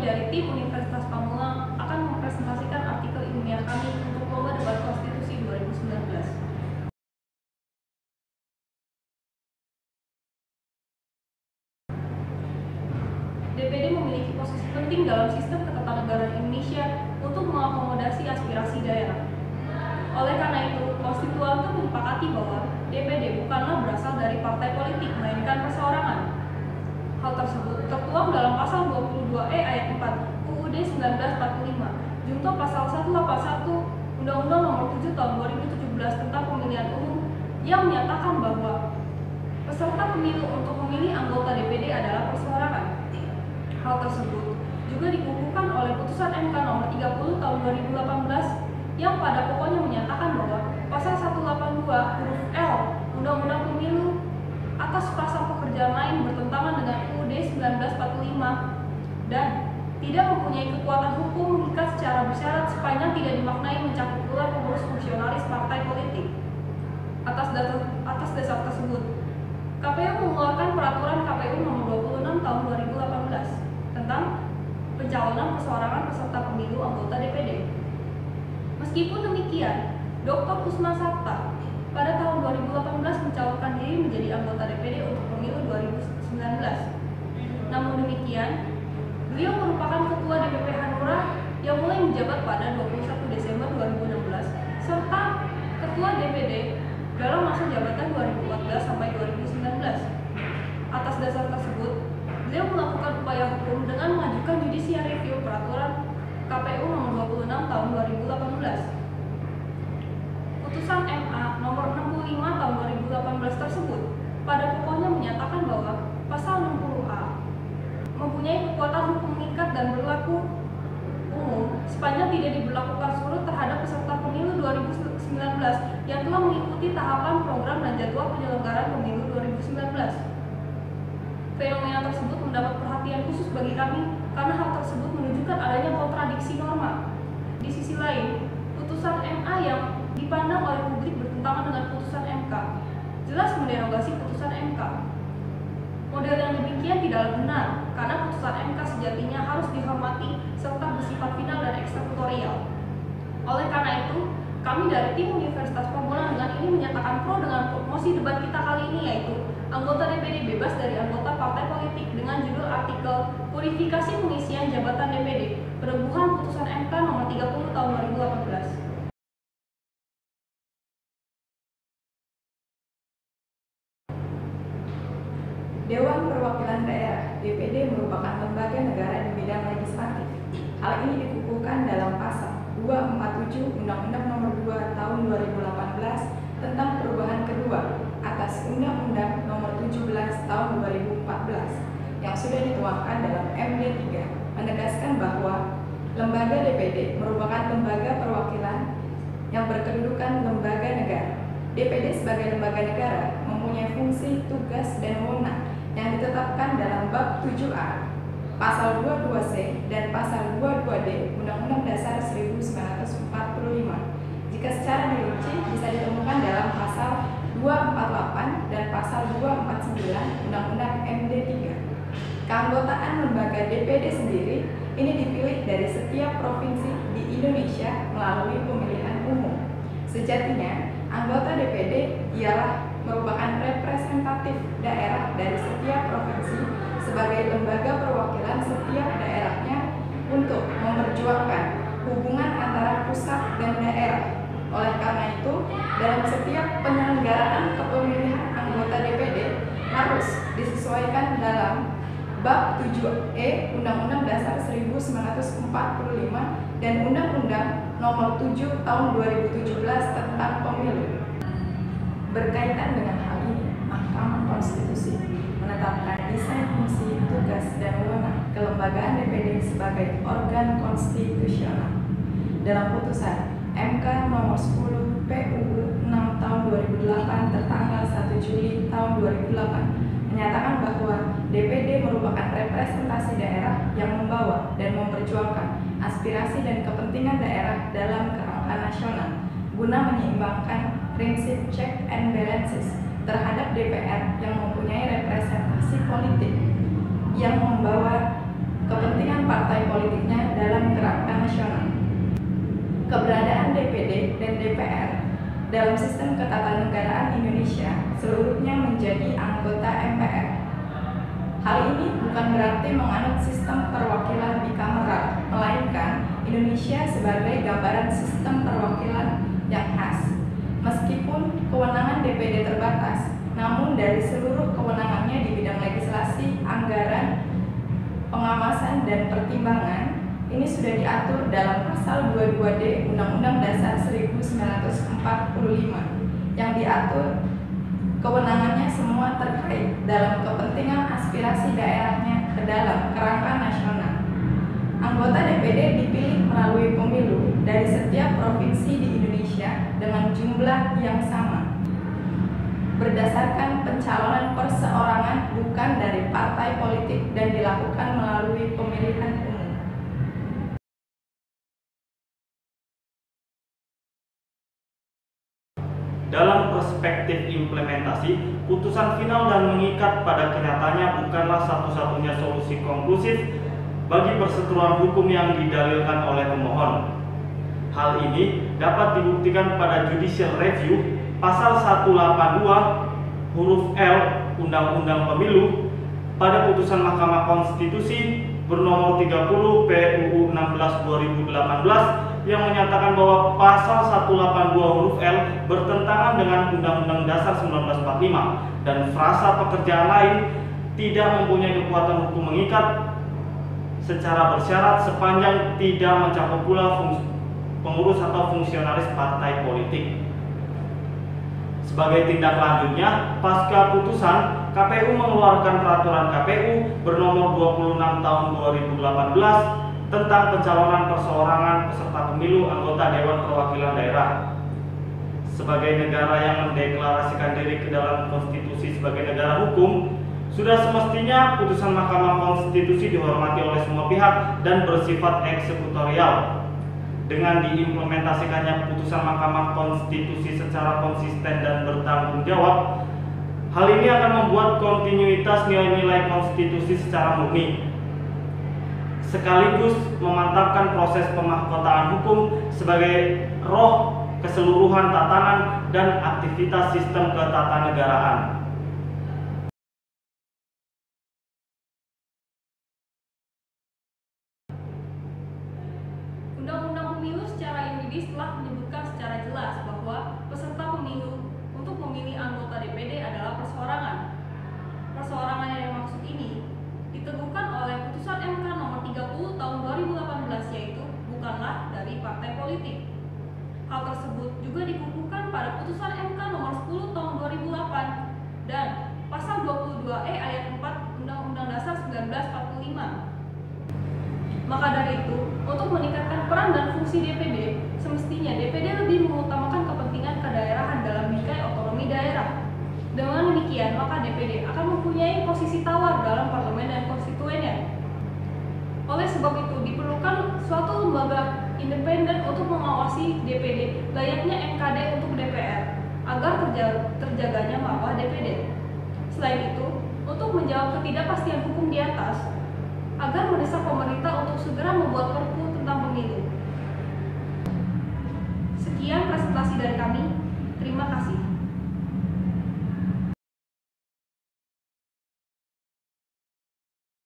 dari tim Universitas Pamulang akan mempresentasikan artikel ilmiah kami untuk lomba debat konstitusi 2019. DPD memiliki posisi penting dalam sistem ketatanegaraan Indonesia untuk mengakomodasi aspirasi daerah. Oleh karena itu, konstituan itu menyepakati bahwa DPD bukanlah berasal dari partai politik, melainkan perseorangan. Hal tersebut tertuang dalam pasal 22E ayat 4 UUD 1945, junto pasal 181 Undang-Undang Nomor 7 Tahun 2017 tentang Pemilihan Umum yang menyatakan bahwa peserta pemilu untuk memilih anggota DPD adalah perseorangan. Hal tersebut juga dikukuhkan oleh putusan MK Nomor 30 Tahun 2018 yang pada pokoknya menyatakan bahwa pasal 182 huruf L Undang-Undang Pemilu atas pasal pekerjaan lain bertentangan dengan UUD 1945 dan tidak mempunyai kekuatan hukum mengikat secara bersyarat sepanjang tidak dimaknai mencakup pula pengurus fungsionalis partai politik. Atas dasar tersebut, KPU mengeluarkan peraturan KPU Nomor 26 Tahun 2018 tentang pencalonan perseorangan peserta pemilu anggota DPD. Meskipun demikian, Dr. Kusma Sabta pada tahun 2018 mencalonkan diri menjadi anggota DPD untuk pemilu 2019. Namun demikian, beliau merupakan ketua DPP Hanura yang mulai menjabat pada 21 Desember 2016 serta ketua DPD dalam masa jabatan 2014 sampai 2019. Atas dasar tersebut, beliau melakukan upaya hukum dengan mengajukan judicial review peraturan KPU Nomor 26 Tahun 2018. Putusan MA Nomor 65 Tahun 2018 tersebut pada pokoknya menyatakan bahwa pasal 60A mempunyai kekuatan hukum mengikat dan berlaku umum sepanjang tidak diberlakukan surut terhadap peserta pemilu 2019 yang telah mengikuti tahapan program dan jadwal penyelenggaraan pemilu 2019. Fenomena tersebut mendapat perhatian khusus bagi kami karena hal tersebut menunjukkan adanya kontradiksi norma. Di sisi lain, putusan MA yang dipandang oleh publik bertentangan dengan putusan MK jelas menderogasi putusan MK. Model yang demikian tidaklah benar karena putusan MK sejatinya harus dihormati serta bersifat final dan eksekutorial. Oleh karena itu, kami dari tim Universitas Pamulang dengan ini menyatakan pro dengan mosi debat kita kali ini, yaitu anggota DPD bebas dari anggota partai politik dengan judul artikel Purifikasi Pengisian Jabatan DPD Perubahan Putusan MK Nomor 30 Tahun 2018. Dewan Perwakilan Daerah (DPD) merupakan lembaga negara di bidang legislatif. Hal ini dikukuhkan dalam pasal 247 Undang-Undang Nomor 2 Tahun 2018 tentang perubahan kedua atas Undang-Undang Nomor 17 Tahun 2014 yang sudah dituangkan dalam MD 3, menegaskan bahwa lembaga DPD merupakan lembaga perwakilan yang berkedudukan lembaga negara. DPD sebagai lembaga negara mempunyai fungsi, tugas, dan wewenang yang ditetapkan dalam bab 7A, pasal 22C dan pasal 22D Undang-Undang Dasar 1945. Jika secara dirinci bisa ditemukan dalam pasal 248 dan pasal 249 Undang-Undang MD 3. Keanggotaan lembaga DPD sendiri ini dipilih dari setiap provinsi di Indonesia melalui pemilihan umum. Sejatinya, anggota DPD ialah merupakan representatif daerah dari setiap provinsi sebagai lembaga perwakilan setiap daerahnya untuk memperjuangkan hubungan antara pusat dan daerah. Oleh karena itu, dalam setiap penyelenggaraan kepemilihan anggota DPD harus disesuaikan dalam bab 7E Undang-Undang Dasar 1945 dan Undang-Undang Nomor 7 Tahun 2017 tentang Pemilu. Berkaitan dengan hal ini, Mahkamah Konstitusi menetapkan desain fungsi, tugas, dan wewenang kelembagaan DPD sebagai organ konstitusional. Dalam putusan MK Nomor 10 PUU 6 Tahun 2008 tertanggal 1 Juli Tahun 2008 menyatakan bahwa DPD merupakan representasi daerah yang membawa dan memperjuangkan aspirasi dan kepentingan daerah dalam kerangka nasional guna menyeimbangkan prinsip check and balances terhadap DPR yang mempunyai representasi politik yang membawa kepentingan partai politik Keberadaan DPD dan DPR dalam sistem ketatanegaraan Indonesia seluruhnya menjadi anggota MPR. Hal ini bukan berarti menganut sistem perwakilan bikameral, melainkan Indonesia sebagai gambaran sistem perwakilan yang khas. Meskipun kewenangan DPD terbatas, namun dari seluruh kewenangannya di bidang legislasi, anggaran, pengawasan, dan pertimbangan, ini sudah diatur dalam pasal 22D Undang-Undang Dasar 1945 yang diatur kewenangannya semua terkait dalam kepentingan aspirasi daerahnya ke dalam kerangka nasional. Anggota DPD dipilih melalui pemilu dari setiap provinsi di Indonesia dengan jumlah yang sama, berdasarkan pencalonan perseorangan bukan dari partai politik dan dilakukan melalui pemilihan umum. Dalam perspektif implementasi, putusan final dan mengikat pada kenyataannya bukanlah satu-satunya solusi konklusif bagi perseteruan hukum yang didalilkan oleh pemohon. Hal ini dapat dibuktikan pada judicial review pasal 182 huruf L Undang-Undang Pemilu pada putusan Mahkamah Konstitusi bernomor 30 PUU 16/2018 yang menyatakan bahwa pasal 182 huruf L bertentangan dengan Undang-Undang Dasar 1945 dan frasa pekerjaan lain tidak mempunyai kekuatan hukum mengikat secara bersyarat sepanjang tidak mencakup pula pengurus atau fungsionaris partai politik. Sebagai tindak lanjutnya, pasca putusan, KPU mengeluarkan peraturan KPU bernomor 26 tahun 2018 tentang pencalonan perseorangan peserta pemilu anggota Dewan Perwakilan Daerah. Sebagai negara yang mendeklarasikan diri ke dalam konstitusi sebagai negara hukum, sudah semestinya putusan Mahkamah Konstitusi dihormati oleh semua pihak dan bersifat eksekutorial. Dengan diimplementasikannya putusan Mahkamah Konstitusi secara konsisten dan bertanggung jawab, hal ini akan membuat kontinuitas nilai-nilai konstitusi secara murni, sekaligus memantapkan proses pemahkotaan hukum sebagai roh keseluruhan tatanan dan aktivitas sistem ketatanegaraan. Undang-Undang Pemilu secara yuridis telah menyebutkan secara jelas bahwa peserta pemilu untuk memilih anggota DPD adalah perseorangan. Perseorangan yang dimaksud ini diteguhkan oleh putusan MK nomor 30 tahun 2018, yaitu bukanlah dari partai politik. Hal tersebut juga dikukuhkan pada putusan MK nomor 10 tahun 2008 dan pasal 22E ayat 4 Undang-Undang Dasar 1945. Maka dari itu, untuk meningkatkan peran dan fungsi DPD, semestinya DPD lebih mengutamakan kepentingan kedaerahan dalam bingkai otonomi daerah. Dengan demikian, maka DPD akan mempunyai posisi tawar dalam parlemen dan konstituennya. Oleh sebab itu, diperlukan suatu lembaga independen untuk mengawasi DPD layaknya MKD untuk DPR, agar terjaganya marwah DPD. Selain itu, untuk menjawab ketidakpastian hukum di